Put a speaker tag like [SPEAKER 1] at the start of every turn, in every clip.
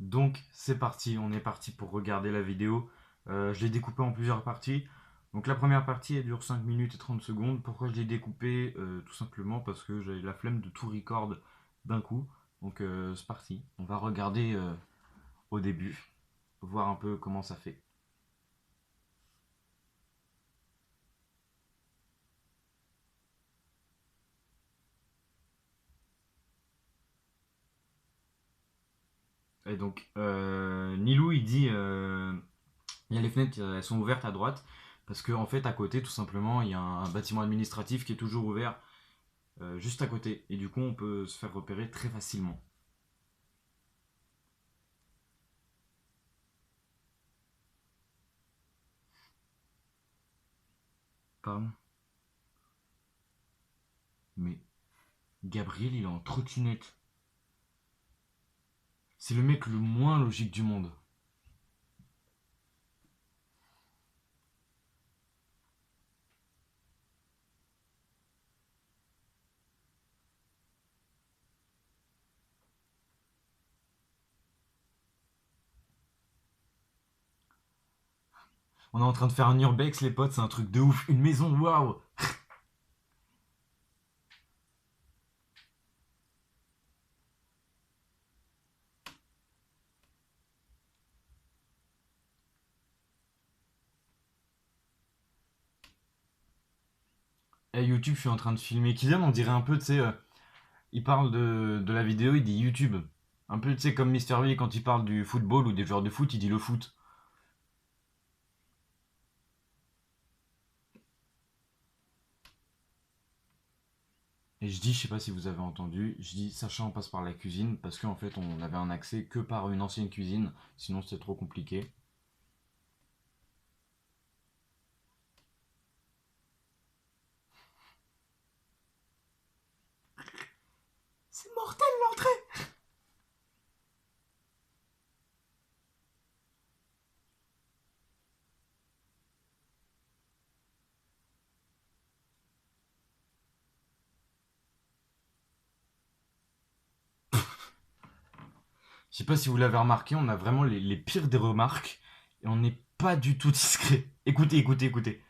[SPEAKER 1] Donc c'est parti, on est parti pour regarder la vidéo. Je l'ai découpée en plusieurs parties. Donc la première partie elle dure 5 minutes et 30 secondes. Pourquoi je l'ai découpée? Tout simplement parce que j'avais la flemme de tout record d'un coup. Donc c'est parti, on va regarder au début, voir un peu comment ça fait. Et donc Nilou il dit il y a les fenêtres, elles sont ouvertes à droite. Parce qu'en en fait à côté tout simplement il y a un bâtiment administratif qui est toujours ouvert juste à côté. Et du coup on peut se faire repérer très facilement. Pardon. Mais Gabriel, il est en trottinette. C'est le mec le moins logique du monde. On est en train de faire un urbex, les potes, c'est un truc de ouf. Une maison, waouh. Hey, YouTube, je suis en train de filmer. Kylian, on dirait un peu, tu sais, il parle de la vidéo, il dit YouTube. Un peu, tu sais, comme Mister V, quand il parle du football ou des joueurs de foot, il dit le foot. Et je dis, je sais pas si vous avez entendu, je dis, Sacha, on passe par la cuisine, parce qu'en fait, on avait un accès que par une ancienne cuisine, sinon c'était trop compliqué. C'est mortel l'entrée. Je sais pas si vous l'avez remarqué, on a vraiment les pires des remarques et on n'est pas du tout discret. Écoutez, écoutez, écoutez.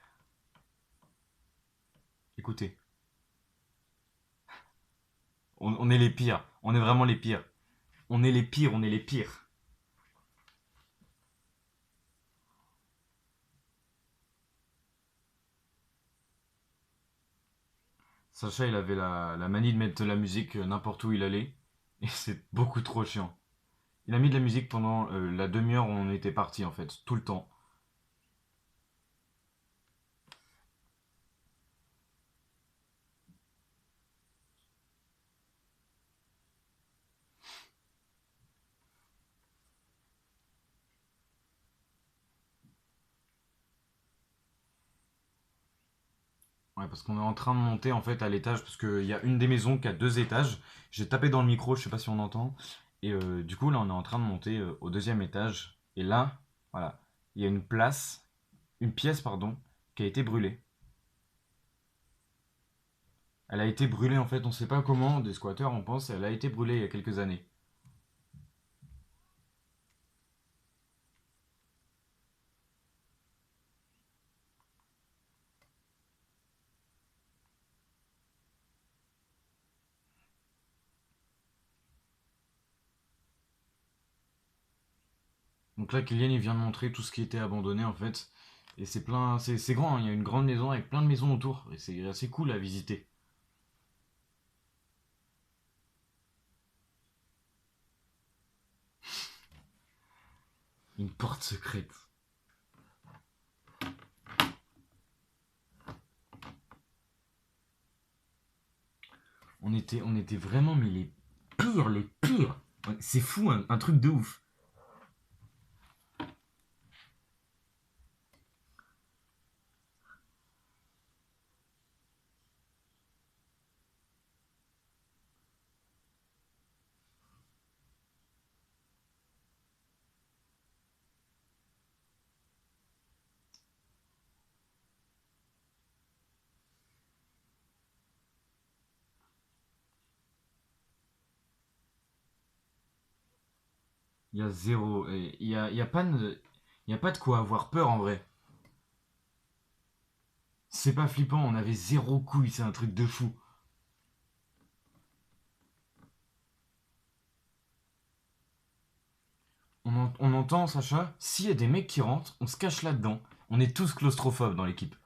[SPEAKER 1] Écoutez. On est les pires. On est vraiment les pires. On est les pires, on est les pires. Sacha, il avait la manie de mettre de la musique n'importe où il allait. Et c'est beaucoup trop chiant. Il a mis de la musique pendant la demi-heure où on était parti en fait, tout le temps. Ouais, parce qu'on est en train de monter en fait à l'étage, parce qu'il y a une des maisons qui a 2 étages. J'ai tapé dans le micro, je sais pas si on entend. Et du coup, là, on est en train de monter au deuxième étage. Et là, voilà, il y a une pièce, pardon, qui a été brûlée. Elle a été brûlée en fait, on sait pas comment, des squatteurs, on pense, elle a été brûlée il y a quelques années. Donc là, Kylian, il vient de montrer tout ce qui était abandonné en fait. Et c'est plein, c'est grand, hein. Il y a une grande maison avec plein de maisons autour. Et c'est assez cool à visiter. Une porte secrète. On était vraiment, mais les pires, les pires. Ouais, c'est fou, un truc de ouf. Il y a zéro. Il y a pas de quoi avoir peur en vrai. C'est pas flippant, on avait zéro couille, c'est un truc de fou. On entend, Sacha, s'il y a des mecs qui rentrent, on se cache là-dedans. On est tous claustrophobes dans l'équipe.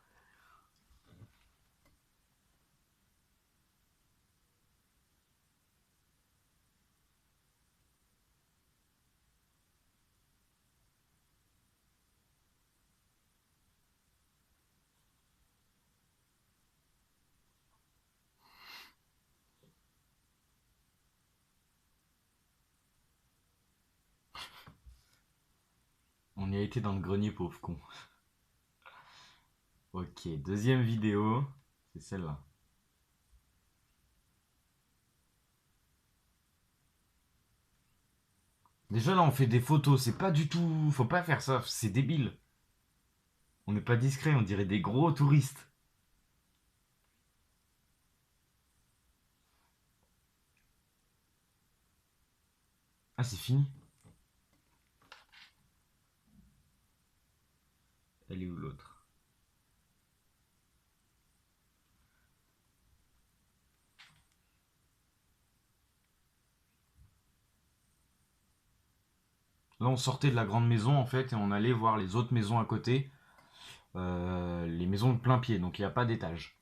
[SPEAKER 1] On y a été dans le grenier, pauvre con. Ok, deuxième vidéo, c'est celle-là. Déjà là, on fait des photos, c'est pas du tout. Faut pas faire ça, c'est débile. On n'est pas discret, on dirait des gros touristes. Ah, c'est fini. Elle est où l'autre? Là, on sortait de la grande maison en fait et on allait voir les autres maisons à côté, les maisons de plein pied, donc il n'y a pas d'étage.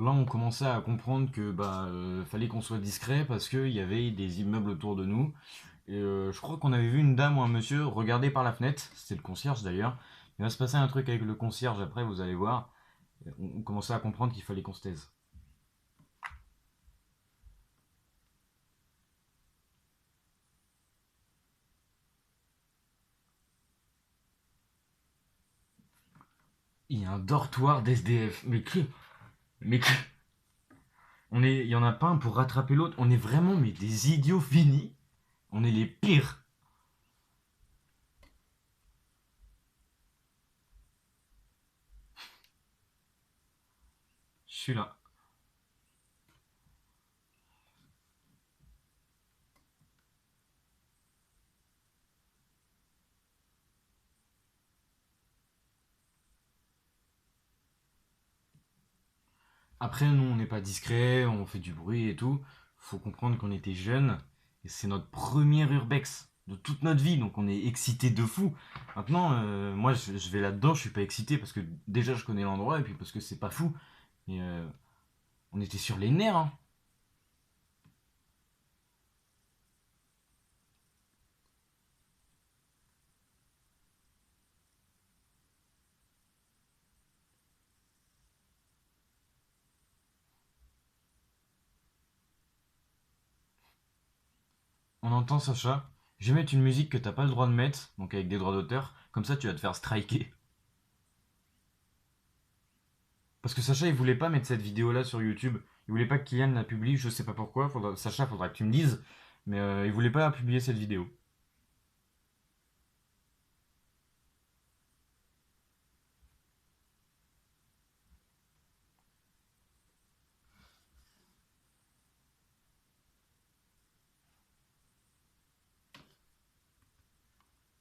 [SPEAKER 1] Là, on commençait à comprendre que fallait qu'on soit discret parce qu'il y avait des immeubles autour de nous. Et je crois qu'on avait vu une dame ou un monsieur regarder par la fenêtre. C'était le concierge d'ailleurs. Il va se passer un truc avec le concierge après, vous allez voir. On commençait à comprendre qu'il fallait qu'on se taise. Il y a un dortoir d'SDF. Mais que, il y en a pas un pour rattraper l'autre. On est vraiment mais des idiots finis. On est les pires. Je suis là. Après, nous, on n'est pas discret, on fait du bruit et tout. Faut comprendre qu'on était jeunes et c'est notre premier urbex de toute notre vie, donc on est excité de fou. Maintenant, moi, je vais là-dedans, je suis pas excité parce que déjà je connais l'endroit et puis parce que c'est pas fou. Et on était sur les nerfs, hein. On entend Sacha. Je vais mettre une musique que t'as pas le droit de mettre, donc avec des droits d'auteur. Comme ça, tu vas te faire striker. Parce que Sacha, il voulait pas mettre cette vidéo-là sur YouTube. Il voulait pas que Kylian la publie, je sais pas pourquoi. Sacha, faudra que tu me dises. Mais il voulait pas publier cette vidéo.